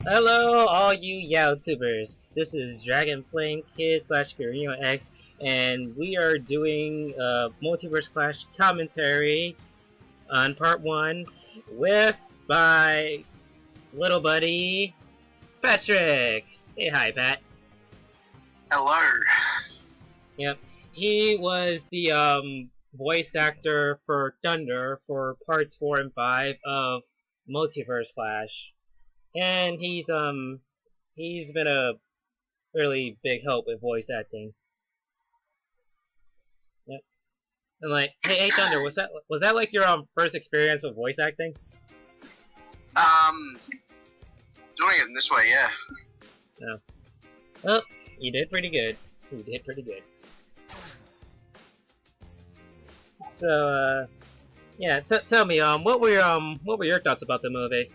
Hello, all you YouTubers. This is Dragon Playing Kid slash Garino X, and we are doing Multiverse Clash commentary on part 1 with my little buddy Patrick. Say hi, Pat. Hello. Yep, he was the voice actor for Thunder for parts 4 and 5 of Multiverse Clash, and he's been a really big help with voice acting. Yep. And like, hey Thunder, was that like your first experience with voice acting? Doing it in this way, yeah. No. Well, you did pretty good. So, yeah. Tell me, what were your thoughts about the movie?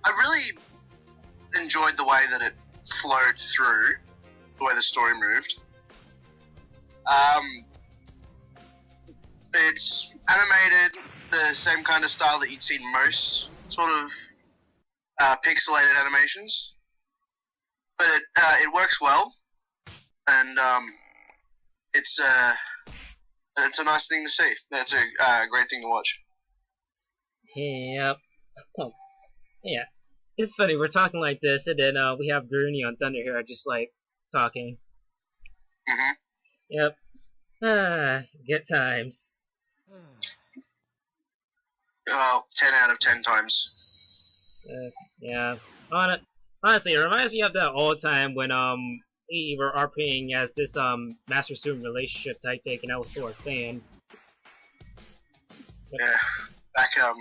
I really enjoyed the way that it flowed through, the way the story moved. It's animated the same kind of style that you'd see in most sort of pixelated animations, but it works well, and it's a nice thing to see. It's a great thing to watch. Yep. Oh, yeah. It's funny, we're talking like this, and then we have Grooney on Thunder here just like talking. Yep. Good times. 10 out of 10 times. Yeah. Honestly, it reminds me of that old time when we were RPing as this master student relationship type thing, and I was still a Saiyan. Yeah. Back at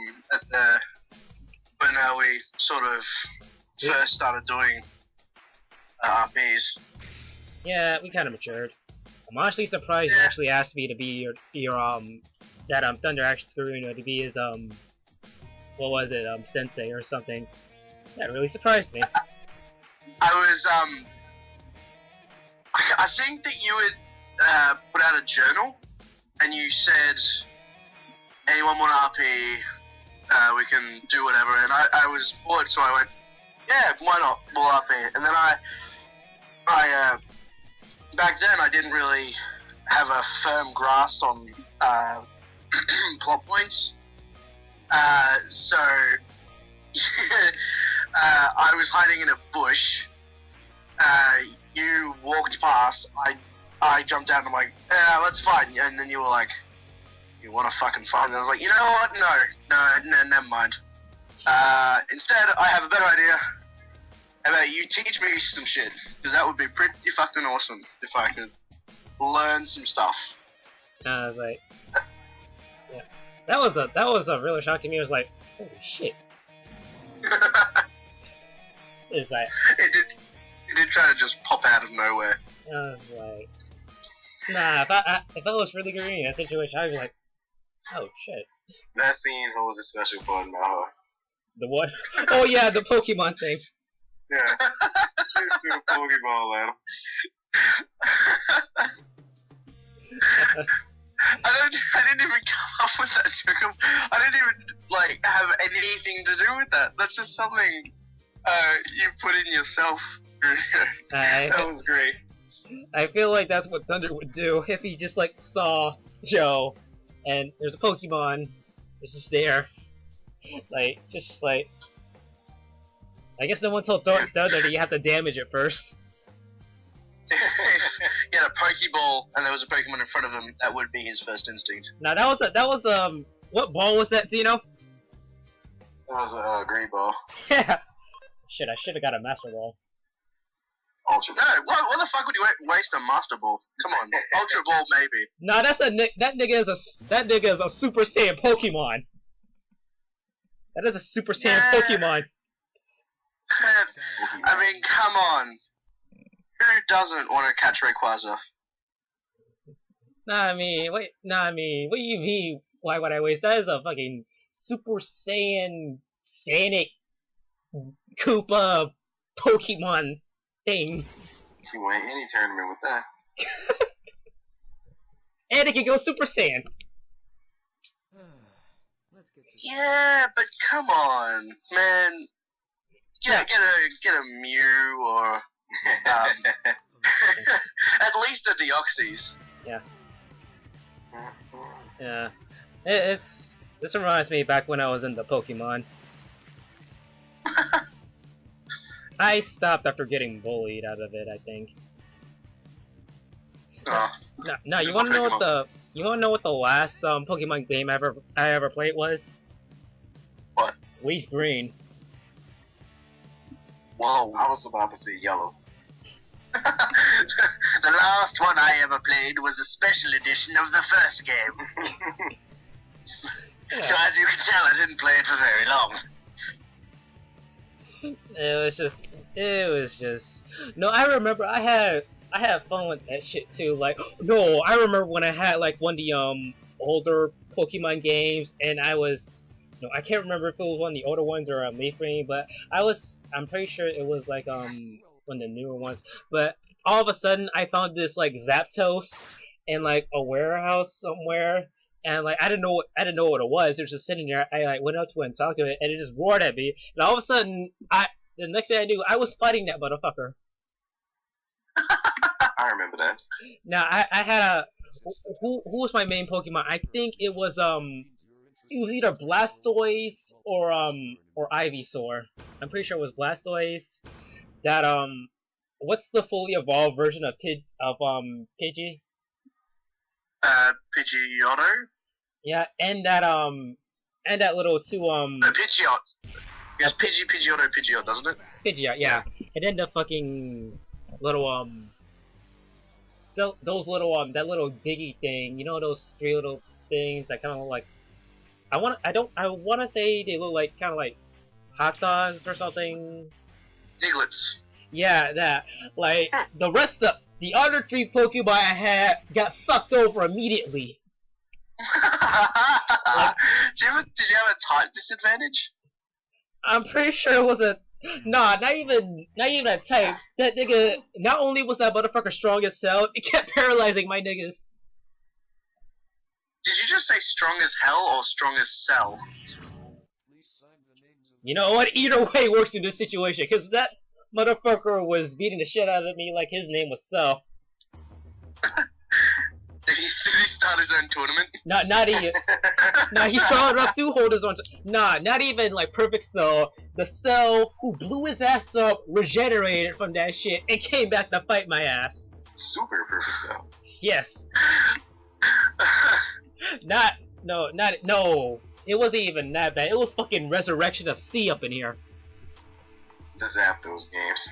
the when we sort of first started doing RPs. Yeah, we kind of matured. I'm honestly surprised you actually asked me to be your that Thunder Action Karuna to be his what was it, sensei or something. That really surprised me. I was I think that you had put out a journal and you said anyone want RP, we can do whatever, and I was bored, so I went, yeah, why not, we'll RP. And then I back then I didn't really have a firm grasp on plot points, so I was hiding in a bush. You walked past. I jumped out and I'm like, yeah, let's fight. And then you were like, you want to fucking fight? And I was like, you know what? No, never mind. Instead, I have a better idea. How about you teach me some shit? Because that would be pretty fucking awesome if I could learn some stuff. I was like, yeah, that was a real shock to me. It was like, holy shit. It's like it did kind of just pop out of nowhere. I was like, nah. If I was really green in that situation, I'd be like, oh shit. That scene holds a special part in my heart. The what? Oh yeah, the Pokemon thing. Yeah. Just do a Pokeball at him. I didn't even come up with that joke. I didn't even like have anything to do with that. That's just something you put in yourself. That was great. I feel like that's what Thunder would do if he just like saw Joe and there's a Pokemon. It's just there. Like, just like, I guess no one told Thunder that you have to damage it first. He had a Pokeball and there was a Pokemon in front of him. That would be his first instinct. Now that was what ball was that? Do you know? That was a green ball. Yeah. Shit, I should have got a Master Ball. Ultra. No, what the fuck would you waste a Master Ball? Come on, Ultra Ball maybe. Nah, that nigga is a Super Saiyan Pokemon. That is a Super Saiyan Pokemon. I mean, come on. Who doesn't want to catch Rayquaza? What do you mean? Why would I waste? That is a fucking Super Saiyan Sanic Koopa Pokemon thing. You win any tournament with that. And it can go Super Saiyan. Yeah, but come on, man. Get a Mew or at least a Deoxys. Yeah. Yeah. This reminds me back when I was in the Pokemon. I stopped after getting bullied out of it, I think. Now you wanna know what the last Pokemon game I ever played was? What? Leaf Green. Whoa. I was about to say yellow. The last one I ever played was a special edition of the first game. Yeah. So as you can tell, I didn't play it for very long. It was just. No, I remember I had fun with that shit too. Like, no, I remember when I had like one of the older Pokemon games, and I was. No, I can't remember if it was one of the older ones or Leaf Green, but I'm pretty sure it was like one of the newer ones. But all of a sudden, I found this like Zapdos in like a warehouse somewhere, and like I didn't know what it was. It was just sitting there. I like went up to it and talked to it, and it just roared at me. And all of a sudden, the next thing I knew, I was fighting that motherfucker. I remember that. Now I had a who was my main Pokemon? I think it was either Blastoise or Ivysaur. I'm pretty sure it was Blastoise. That what's the fully evolved version of Pidgey? Pidgeotto? Yeah, and that little two No, Pidgeot. It's Pidgeotto, Pidgeot, doesn't it? Pidgeot, yeah. And then the fucking little those little that little diggy thing, you know, those three little things that kind of look like I want to say they look like kind of like hot dogs or something. Diglets. Yeah, that. Like the rest of the other three Pokemon I had got fucked over immediately. Did you have a type disadvantage? I'm pretty sure it was a not even a type. That nigga, not only was that motherfucker strong as hell, it kept paralyzing my niggas. Did you just say strong as hell or strong as cell? You know what? Either way works in this situation, because that motherfucker was beating the shit out of me like his name was Cell. Did he start his own tournament? Not even. Nah, he started up to hold his own. Nah, not even like perfect Cell. The Cell who blew his ass up, regenerated from that shit, and came back to fight my ass. Super perfect cell. Yes. No. It wasn't even that bad. It was fucking Resurrection of C up in here. The Zapdos games.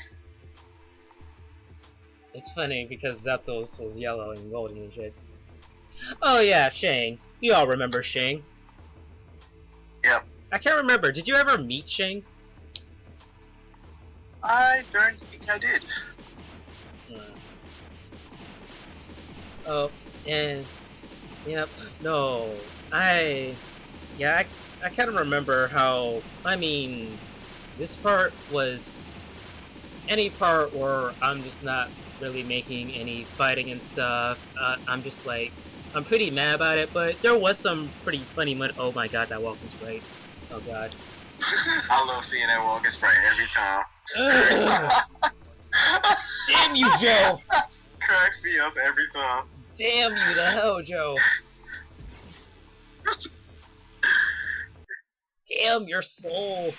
It's funny because Zapdos was yellow and golden and shit. Oh yeah, Shang. You all remember Shang. Yep. I can't remember. Did you ever meet Shang? I don't think I did. Oh, and yep. No, I kind of remember how. I mean, this part was any part where I'm just not really making any fighting and stuff. I'm just like, I'm pretty mad about it, but there was some pretty funny oh my god, that welcome sprite. Oh god. I love seeing that walking sprite every time. Damn you, Joe! Cracks me up every time. Damn you to hell, Joe! Damn your soul!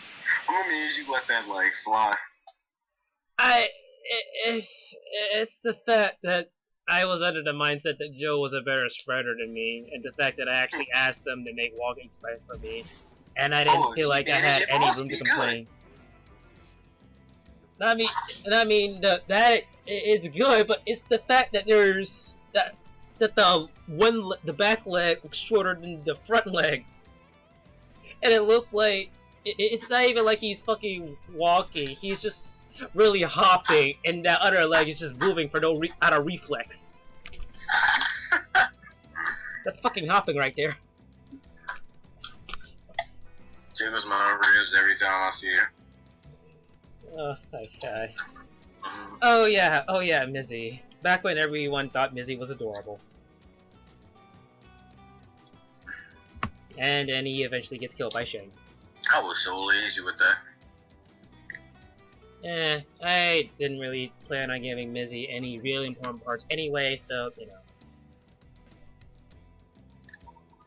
I'm amazed you let that like fly. It's the fact that I was under the mindset that Joe was a better spreader than me, and the fact that I actually asked them to make walking sprites for me, and I didn't feel like I had any room to complain. I mean that it's good, but it's the fact that there's that the back leg looks shorter than the front leg, and it looks like it's not even like he's fucking walking. He's just really hopping, and that other leg is just moving for out of reflex. That's fucking hopping right there. Jiggles my ribs every time I see her. Oh, okay. Oh yeah, Mizzy. Back when everyone thought Mizzy was adorable. And then he eventually gets killed by Shang. I was so lazy with that. I didn't really plan on giving Mizzy any really important parts anyway, so, you know.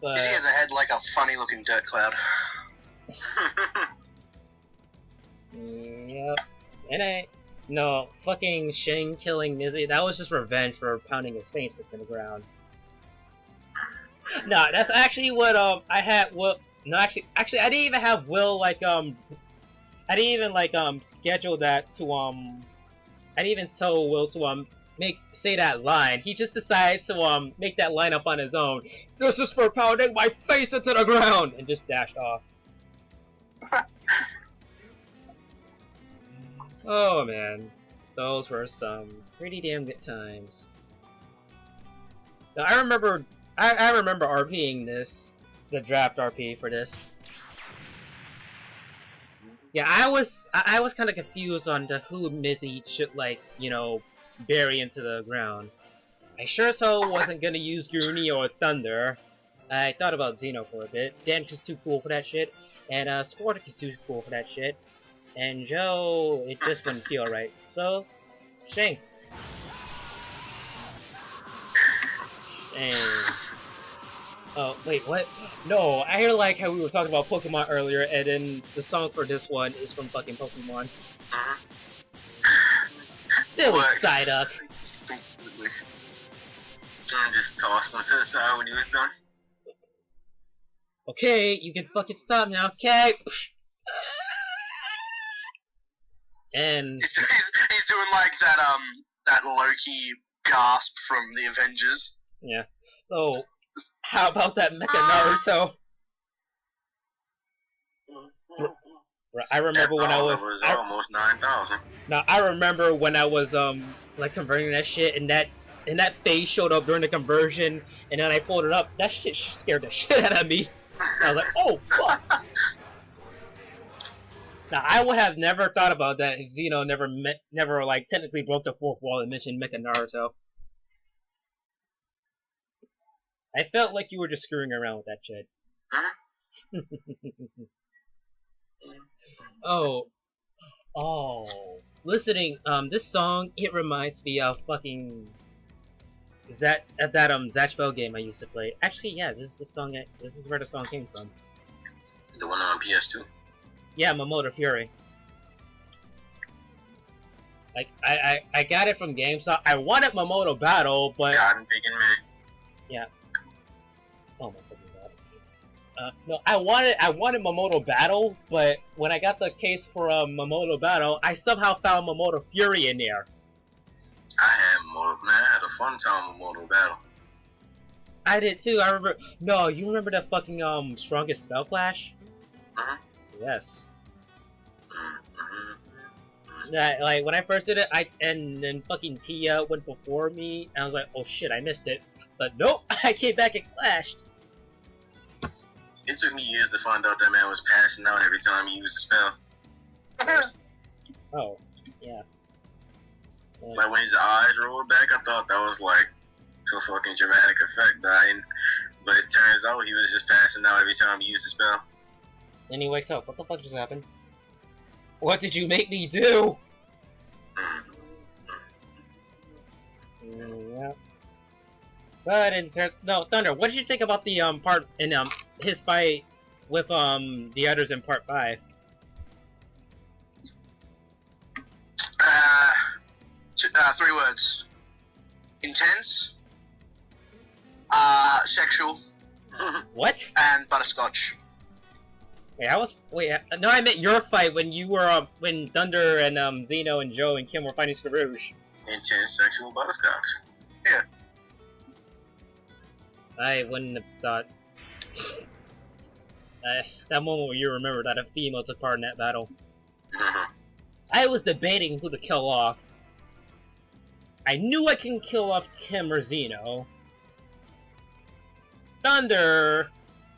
But... He has a head like a funny looking dirt cloud. Yep. And no, fucking Shang killing Mizzy, that was just revenge for pounding his face into the ground. No, that's actually what, I had, well, no, actually, I didn't even have Will, like, I didn't even, like, schedule that to, I didn't even tell Will to, say that line. He just decided to, make that line up on his own. This is for pounding my face into the ground! And just dashed off. Oh, man. Those were some pretty damn good times. Now, I remember RPing this, the draft RP for this. Yeah, I was kind of confused on who Mizzy should, like, you know, bury into the ground. I sure as hell wasn't gonna use Gurney or Thunder. I thought about Xeno for a bit. Dan is too cool for that shit, and Sportic is too cool for that shit, and Joe, it just wouldn't feel right. So, Shang. Oh, wait, what? No, I hear like how we were talking about Pokemon earlier, and then the song for this one is from fucking Pokemon. Silly Psyduck. Completely. John just tossed him to the side when he was done. Okay, you can fucking stop now, okay? And he's doing like that Loki gasp from the Avengers. yeah. So how about that Mecha Naruto? I remember when I was almost 9,000. Now I remember when I was like converting that shit, and that phase showed up during the conversion, and then I pulled it up. That shit scared the shit out of me. I was like, oh fuck. Now I would have never thought about that if Xeno never like technically broke the fourth wall and mentioned Mecha Naruto. I felt like you were just screwing around with that shit. Oh, listening, this song, it reminds me of fucking that Zatch Bell game I used to play. Actually, yeah, this is where the song came from. The one on PS2? Yeah, Mamoto Fury. Like, I got it from GameStop. I wanted Mamoto Battle, but... God, I'm thinking, man. Yeah. Oh my fucking god. No, I wanted Mamoto Battle, but when I got the case for Mamoto Battle, I somehow found Mamoto Fury in there. I had a fun time with Mortal Battle. I did too. I remember. No, you remember that fucking strongest spell clash? Yes. Yeah, like when I first did it, and then fucking Tia went before me, and I was like, oh shit, I missed it. But nope, I came back and clashed. It took me years to find out that man was passing out every time he used a spell. Oh, yeah. Like when his eyes rolled back, I thought that was like a fucking dramatic effect, but it turns out he was just passing out every time he used a spell. Then he wakes up. What the fuck just happened? What did you make me do? Yeah. But in terms, no, Thunder. What did you think about the part in his fight with the others in part 5? 3 words. Intense. Sexual. What? And butterscotch. No, I meant your fight when you were when Thunder and Xeno and Joe and Kim were fighting Skarouge. Intense sexual butterscotch. Yeah. I wouldn't have thought. That moment where you remember that a female took part in that battle. I was debating who to kill off. I knew I couldn't kill off Kim or Xeno. Thunder...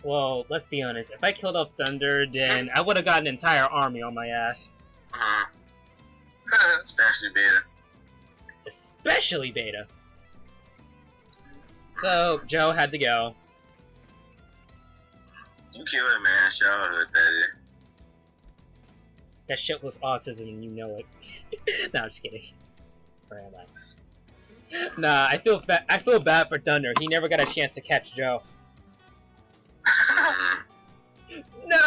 Well, let's be honest. If I killed off Thunder, then I would have got an entire army on my ass. Especially Beta. Especially Beta. So, Joe had to go. You killed a man's childhood, Daddy. That shit was autism and you know it. No, I'm just kidding. Where am I? Nah, I feel bad for Thunder. He never got a chance to catch Joe. No!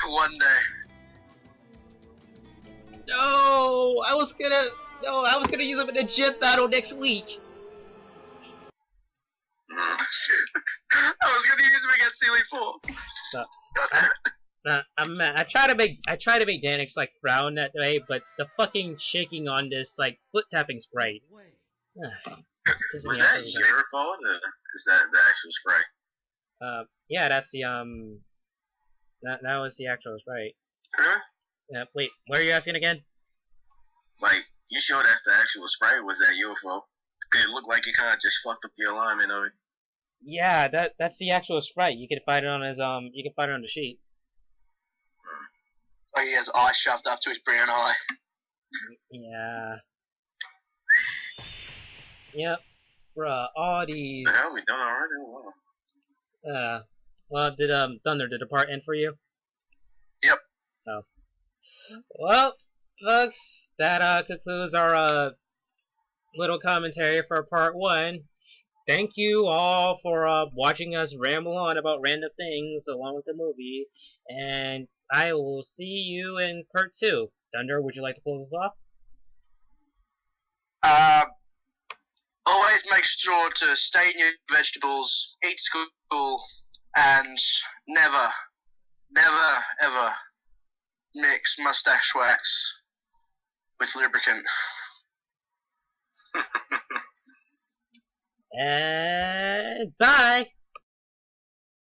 One day. No! I was gonna use him in a gym battle next week. I was gonna use him against Sealy 4. I'm mad. I try to make Danix like frown that way, but the fucking shaking on this like foot tapping sprite. Was that your fault, or is that the actual sprite? Yeah, that's the that was the actual sprite. Huh? Wait, what are you asking again? Like, you sure that's the actual sprite? Was that your fault? Cause it looked like you kind of just fucked up the alignment of it. Yeah, that's the actual sprite. You can find it on his you can find it on the sheet. Like he has eye shoved up to his brown eye. Yeah. Yep. Bruh, all these. The hell, we done already? Wow. Well, did Thunder, did the part end for you? Yep. Oh. Well, folks, that concludes our little commentary for part 1. Thank you all for watching us ramble on about random things along with the movie, and I will see you in part 2. Thunder, would you like to close us off? Always make sure to stay in your vegetables, eat school, and never, never, ever mix mustache wax with lubricant. And bye!